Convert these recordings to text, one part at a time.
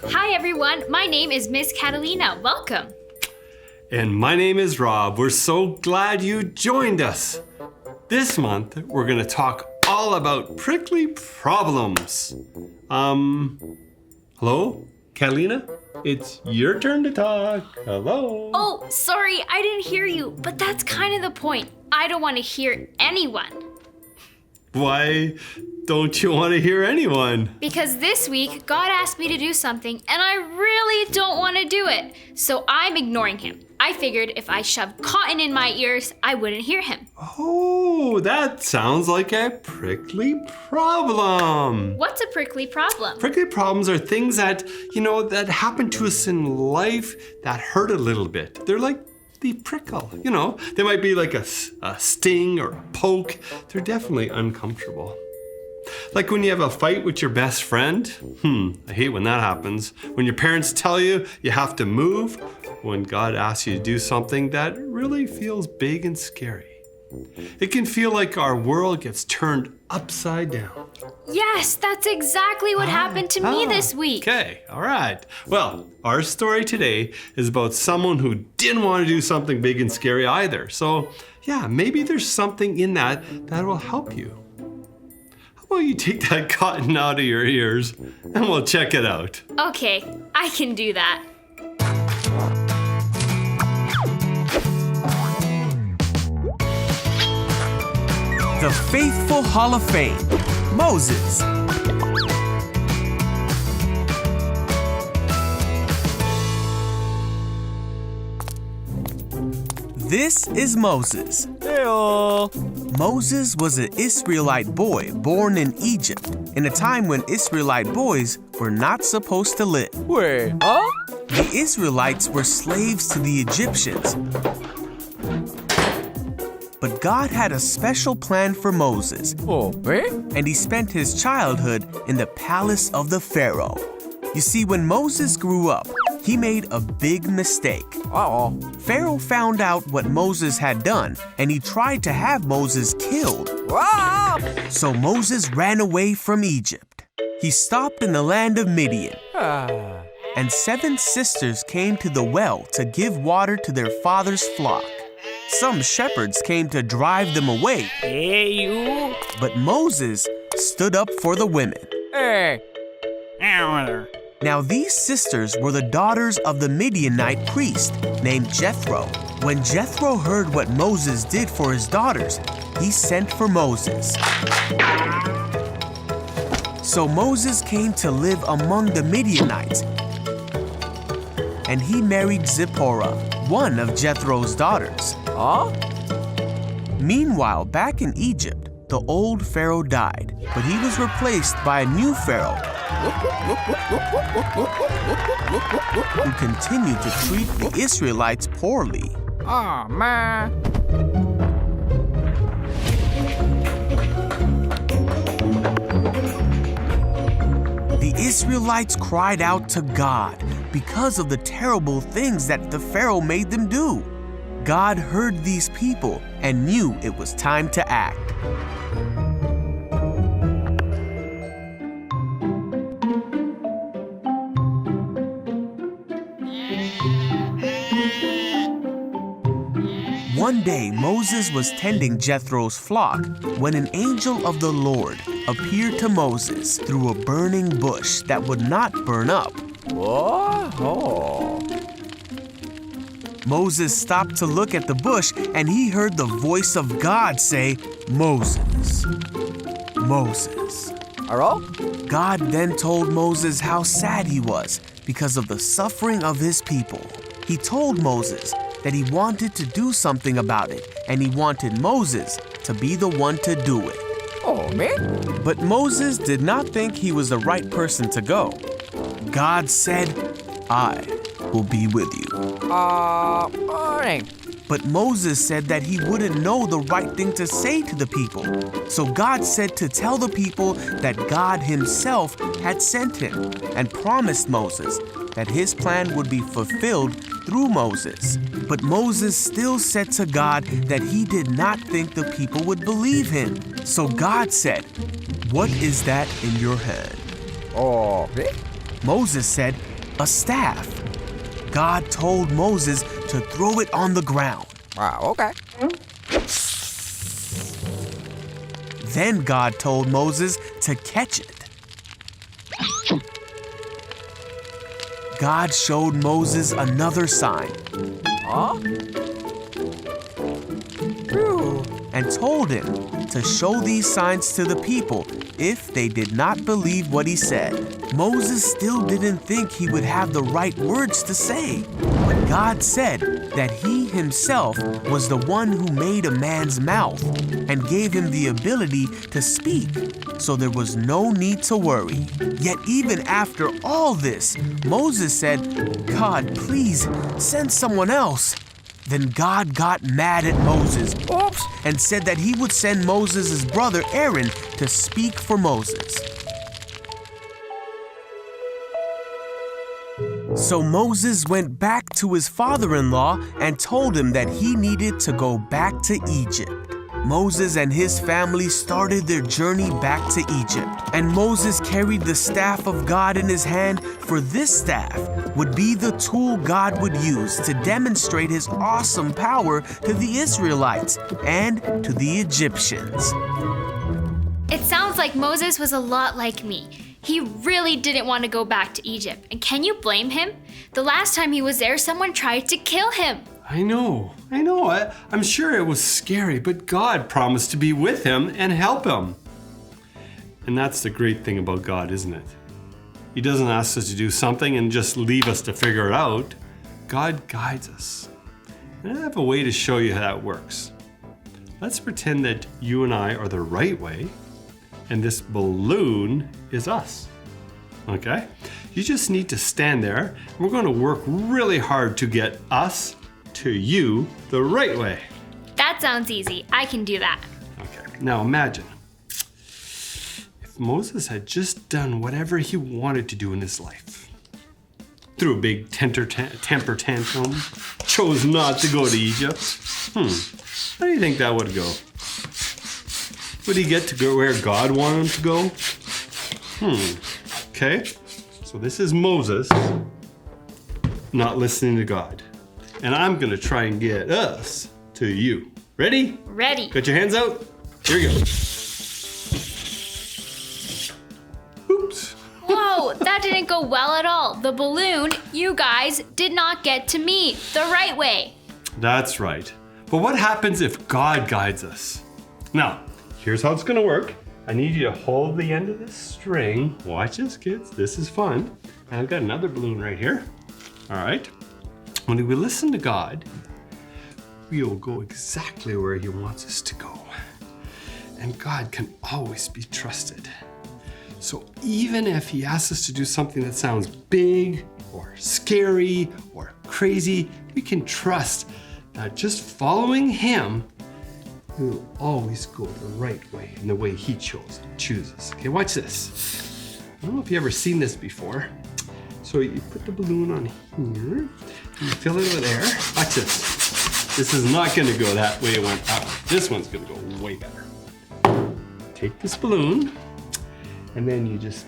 Hi everyone, my name is Miss Catalina. Welcome. And my name is Rob. We're so glad you joined us. This month, we're going to talk all about prickly problems. Hello, Catalina? It's your turn to talk. Hello. Oh, sorry, I didn't hear you, but that's kind of the point. I don't want to hear anyone. Why don't you want to hear anyone? Because this week, God asked me to do something, and I really don't want to do it. So I'm ignoring him. I figured if I shoved cotton in my ears, I wouldn't hear him. Oh, that sounds like a prickly problem. What's a prickly problem? Prickly problems are things that, that happen to us in life that hurt a little bit. They're like the prickle, They might be like a sting or a poke. They're definitely uncomfortable. Like when you have a fight with your best friend. I hate when that happens. When your parents tell you you have to move. When God asks you to do something that really feels big and scary. It can feel like our world gets turned upside down. Yes, that's exactly what happened to me this week. Okay, all right. Well, our story today is about someone who didn't want to do something big and scary either. So, yeah, maybe there's something in that will help you. How about you take that cotton out of your ears and we'll check it out. Okay, I can do that. The Faithful Hall of Fame, Moses. This is Moses. Heyo. Moses was an Israelite boy born in Egypt in a time when Israelite boys were not supposed to live. Wait, huh? The Israelites were slaves to the Egyptians. But God had a special plan for Moses, Oh, eh? and he spent his childhood in the palace of the Pharaoh. You see, when Moses grew up, he made a big mistake. Uh-oh. Pharaoh found out what Moses had done, and he tried to have Moses killed. Ah! So Moses ran away from Egypt. He stopped in the land of Midian, Ah. and 7 sisters came to the well to give water to their father's flock. Some shepherds came to drive them away, Hey, you. but Moses stood up for the women. Hey. Now these sisters were the daughters of the Midianite priest named Jethro. When Jethro heard what Moses did for his daughters, he sent for Moses. So Moses came to live among the Midianites, and he married Zipporah, one of Jethro's daughters. Huh? Meanwhile, back in Egypt, the old Pharaoh died, but he was replaced by a new Pharaoh who continued to treat the Israelites poorly. Oh, man. The Israelites cried out to God because of the terrible things that the Pharaoh made them do. God heard these people and knew it was time to act. One day, Moses was tending Jethro's flock when an angel of the Lord appeared to Moses through a burning bush that would not burn up. Whoa. Moses stopped to look at the bush, and he heard the voice of God say, "Moses, Moses." Hello? God then told Moses how sad he was because of the suffering of his people. He told Moses that he wanted to do something about it, and he wanted Moses to be the one to do it. Oh, man. But Moses did not think he was the right person to go. God said, "I will be with you." Morning. But Moses said that he wouldn't know the right thing to say to the people. So God said to tell the people that God himself had sent him and promised Moses that his plan would be fulfilled through Moses. But Moses still said to God that he did not think the people would believe him. So God said, "What is that in your hand?" Oh, eh? Moses said, "A staff." God told Moses to throw it on the ground. Okay. Then God told Moses to catch it. God showed Moses another sign Huh? Phew. and told him to show these signs to the people if they did not believe what he said. Moses still didn't think he would have the right words to say. But God said that he himself was the one who made a man's mouth and gave him the ability to speak, so there was no need to worry. Yet even after all this, Moses said, "God, please send someone else." Then God got mad at Moses Oops. and said that he would send Moses' brother Aaron to speak for Moses. So Moses went back to his father-in-law and told him that he needed to go back to Egypt. Moses and his family started their journey back to Egypt, and Moses carried the staff of God in his hand, for this staff would be the tool God would use to demonstrate his awesome power to the Israelites and to the Egyptians. It sounds like Moses was a lot like me. He really didn't want to go back to Egypt. And can you blame him? The last time he was there, someone tried to kill him. I know. I'm sure it was scary, but God promised to be with him and help him. And that's the great thing about God, isn't it? He doesn't ask us to do something and just leave us to figure it out. God guides us. And I have a way to show you how that works. Let's pretend that you and I are the right way, and this balloon is us. Okay? You just need to stand there. We're going to work really hard to get us to you the right way. That sounds easy. I can do that. Okay, now imagine if Moses had just done whatever he wanted to do in his life. Threw a big temper tantrum, chose not to go to Egypt. How do you think that would go? Would he get to go where God wanted him to go? Okay, so this is Moses not listening to God. And I'm gonna try and get us to you. Ready? Ready. Got your hands out? Here we go. Oops. Whoa, that didn't go well at all. The balloon, you guys, did not get to me the right way. That's right. But what happens if God guides us? Now, here's how it's gonna work. I need you to hold the end of this string. Watch this, kids. This is fun. And I've got another balloon right here. All right. When we listen to God, we will go exactly where he wants us to go. And God can always be trusted. So even if he asks us to do something that sounds big or scary or crazy, we can trust that just following him, we will always go the right way in the way he chooses. Okay, watch this. I don't know if you've ever seen this before. So you put the balloon on here, and you fill it with air. Watch this. This is not gonna go that way it went up. This one's gonna go way better. Take this balloon, and then you just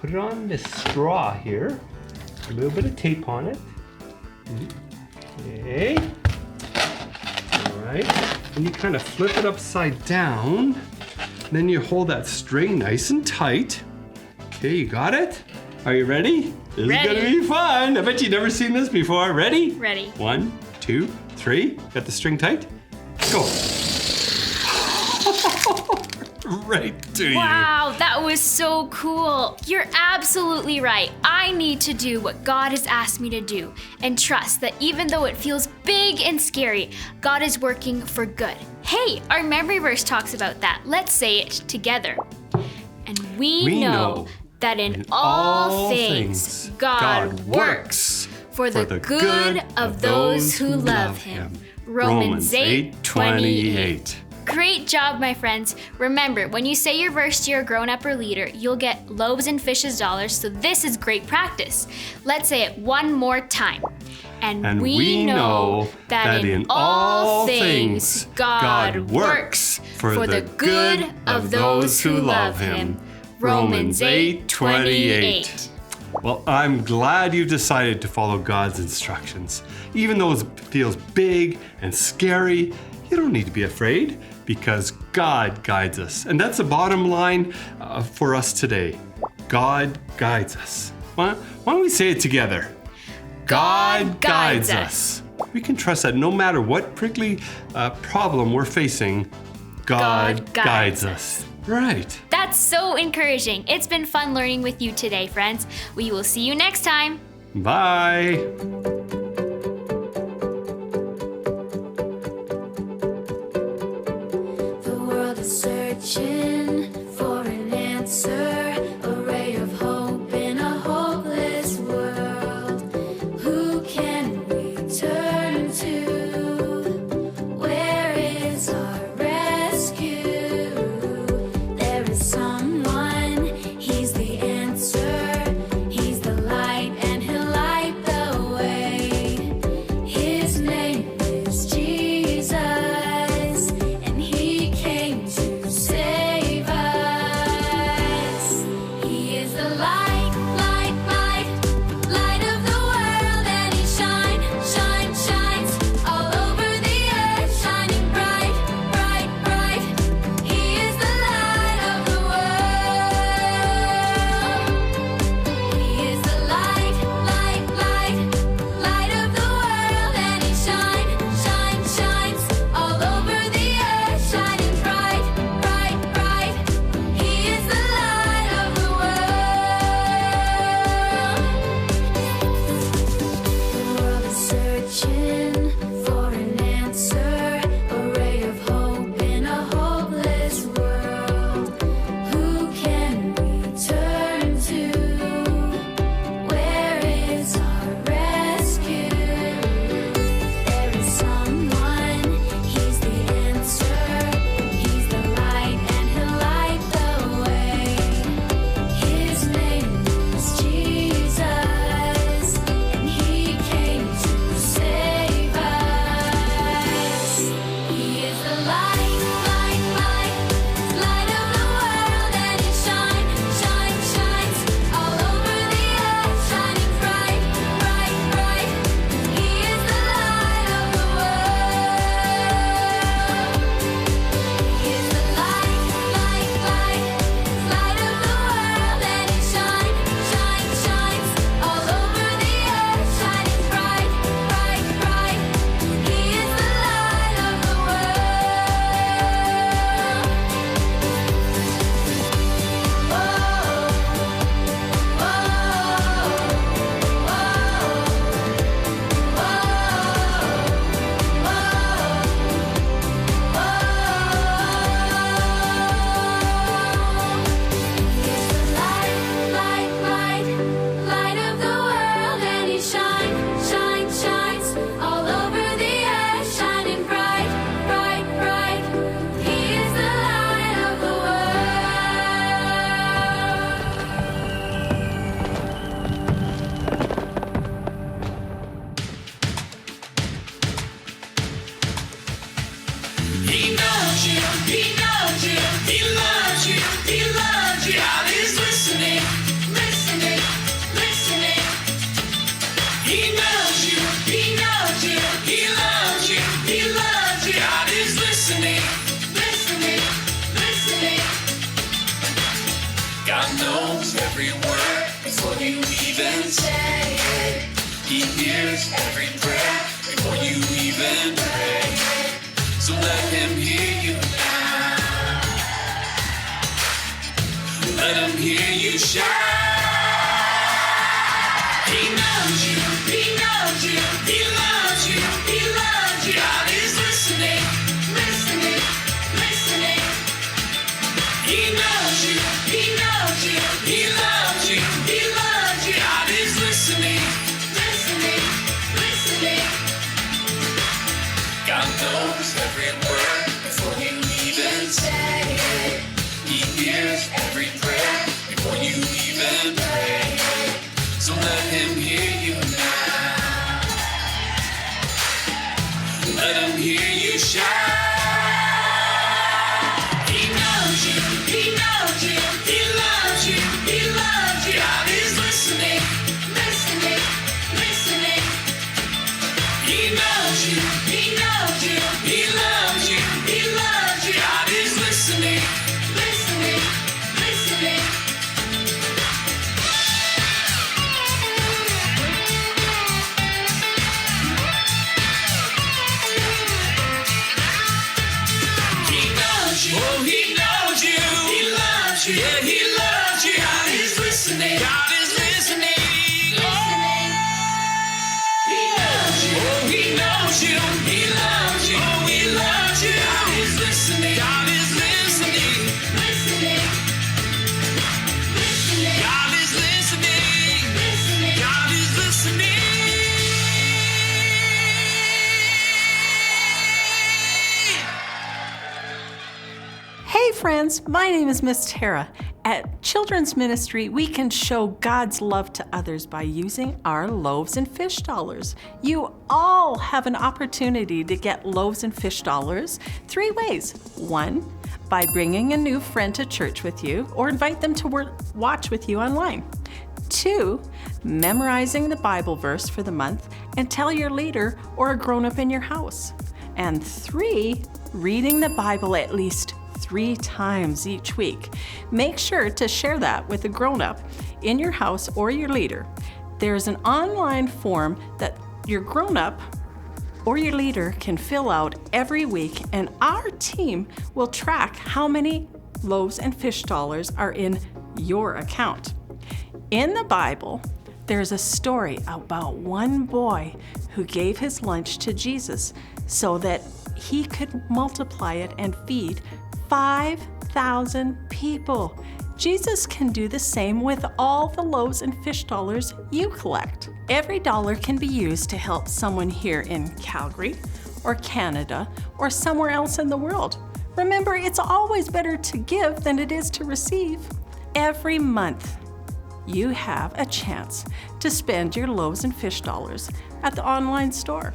put it on this straw here. A little bit of tape on it. Okay. All right. And you kind of flip it upside down. And then you hold that string nice and tight. Okay, you got it? Are you ready? This Ready. is gonna be fun. I bet you've never seen this before. Ready? Ready. 1, 2, 3. Got the string tight? Go. Right to you. Wow, that was so cool. You're absolutely right. I need to do what God has asked me to do and trust that even though it feels big and scary, God is working for good. Hey, our memory verse talks about that. Let's say it together. And we know that in all things God works for the good of those who love him. Romans 8:28. Great job, my friends. Remember, when you say your verse to your grown-up or leader, you'll get loaves and fishes dollars, so this is great practice. Let's say it one more time. And we know that in all things God works for the good of those who love him. Romans 8:28. Well, I'm glad you've decided to follow God's instructions. Even though it feels big and scary, you don't need to be afraid because God guides us. And that's the bottom line for us today. God guides us. Why don't we say it together? God guides us. We can trust that no matter what prickly problem we're facing, God guides us. Right. That's so encouraging. It's been fun learning with you today, friends. We will see you next time. Bye. The world is searching for an answer, a ray of hope in a hopeless world. Who can we turn to? Where is our rescue? There is someone, he's the answer. He's the light and he'll light the way. His name is Jesus, and he came to save us. He is the light, light, light, light of the world, and he shines all over the earth, shining bright, bright, bright. He is the light of the world. He is the light, light, light, light of the world, and he shines all over the earth, shining bright, bright, bright. He is the light of the world. The world is searching for an answer, a ray of hope in a hopeless world. Who can we turn to? Where is our rescue? There is someone, he's the answer. He's the light and he'll light the way. His name is Jesus, and he came to save us. He is the light, light, light, light of the world, and he shines all over the earth, shining bright, bright, bright. He is the light of the world. He is the light, light, light, light of the world, and he shines all over the earth, shining bright, bright, bright. He is the light of the light of the world, and he shines all over the earth, shining bright, bright, bright. He is the light of the He knows you, he knows you, he loves you, he loves you. God is listening, listening, listening. He knows you, he knows you, he loves you, he loves you. God is listening, listening, listening. God knows every word before you even say it. He hears every prayer before you even pray. So let him hear you now. Let him hear you shout. He knows you, he knows you, he loves you, he loves you. God is listening, listening, listening. He knows you, he knows you, he loves you, he loves you. God is listening, listening, listening. God knows every word before you even say it. He hears every prayer before you even pray. So let him hear knows you. He knows you. He loves you. He loves you. God is listening. Listening. Listening. He knows you. Oh, he knows you. He loves you. Yeah, he loves you. God is listening. God is listening. Listening. He knows you. Oh, he knows you. He loves you. Oh, he loves you. God is listening. God is listening. Listening. Listening. God is listening. Listening. God is listening. Hey friends, my name is Miss Tara. At Children's Ministry, we can show God's love to others by using our loaves and fish dollars. You all have an opportunity to get loaves and fish dollars 3 ways. 1, by bringing a new friend to church with you or invite them to watch with you online. 2, memorizing the Bible verse for the month and tell your leader or a grown-up in your house. And 3, reading the Bible at least 3 times each week. Make sure to share that with a grown-up in your house or your leader. There's an online form that your grown-up or your leader can fill out every week, and our team will track how many loaves and fish dollars are in your account. In the Bible, there's a story about one boy who gave his lunch to Jesus so that he could multiply it and feed 5,000 people. Jesus can do the same with all the loaves and fish dollars you collect. Every dollar can be used to help someone here in Calgary or Canada or somewhere else in the world. Remember, it's always better to give than it is to receive. Every month, you have a chance to spend your loaves and fish dollars at the online store.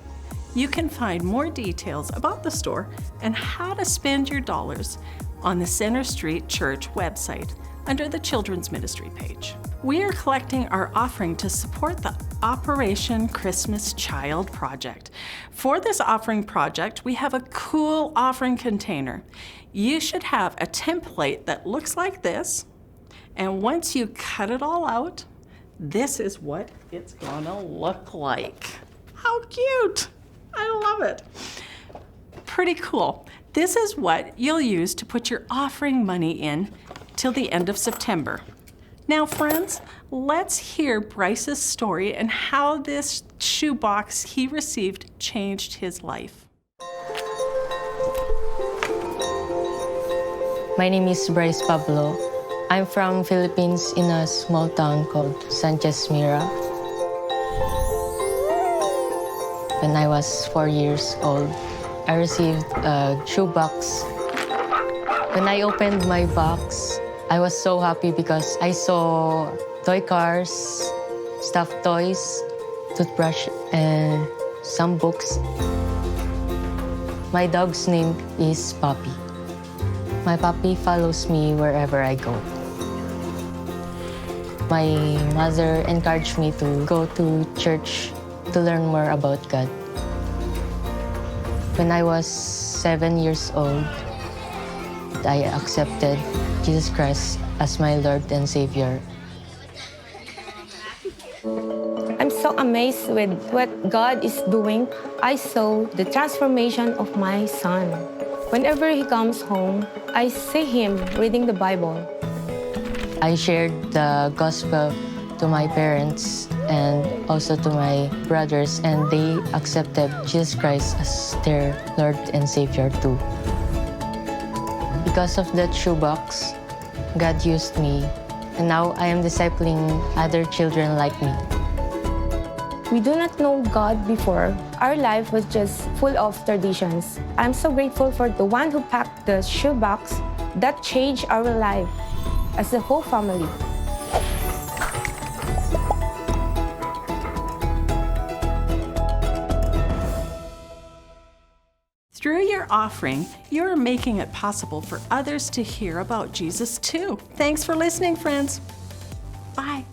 You can find more details about the store and how to spend your dollars on the Center Street Church website under the Children's Ministry page. We are collecting our offering to support the Operation Christmas Child Project. For this offering project, we have a cool offering container. You should have a template that looks like this, and once you cut it all out, this is what it's gonna look like. How cute! I love it. Pretty cool. This is what you'll use to put your offering money in till the end of September. Now, friends, let's hear Bryce's story and how this shoebox he received changed his life. My name is Bryce Pablo. I'm from Philippines in a small town called Sanchez Mira. When I was 4 years old, I received a shoebox. When I opened my box, I was so happy because I saw toy cars, stuffed toys, toothbrush, and some books. My dog's name is Puppy. My puppy follows me wherever I go. My mother encouraged me to go to church to learn more about God. When I was 7 years old, I accepted Jesus Christ as my Lord and Savior. I'm so amazed with what God is doing. I saw the transformation of my son. Whenever he comes home, I see him reading the Bible. I shared the gospel to my parents and also to my brothers, and they accepted Jesus Christ as their Lord and Savior too. Because of that shoebox, God used me, and now I am discipling other children like me. We do not know God before. Our life was just full of traditions. I'm so grateful for the one who packed the shoebox that changed our life as a whole family. Through your offering, you're making it possible for others to hear about Jesus too. Thanks for listening, friends. Bye.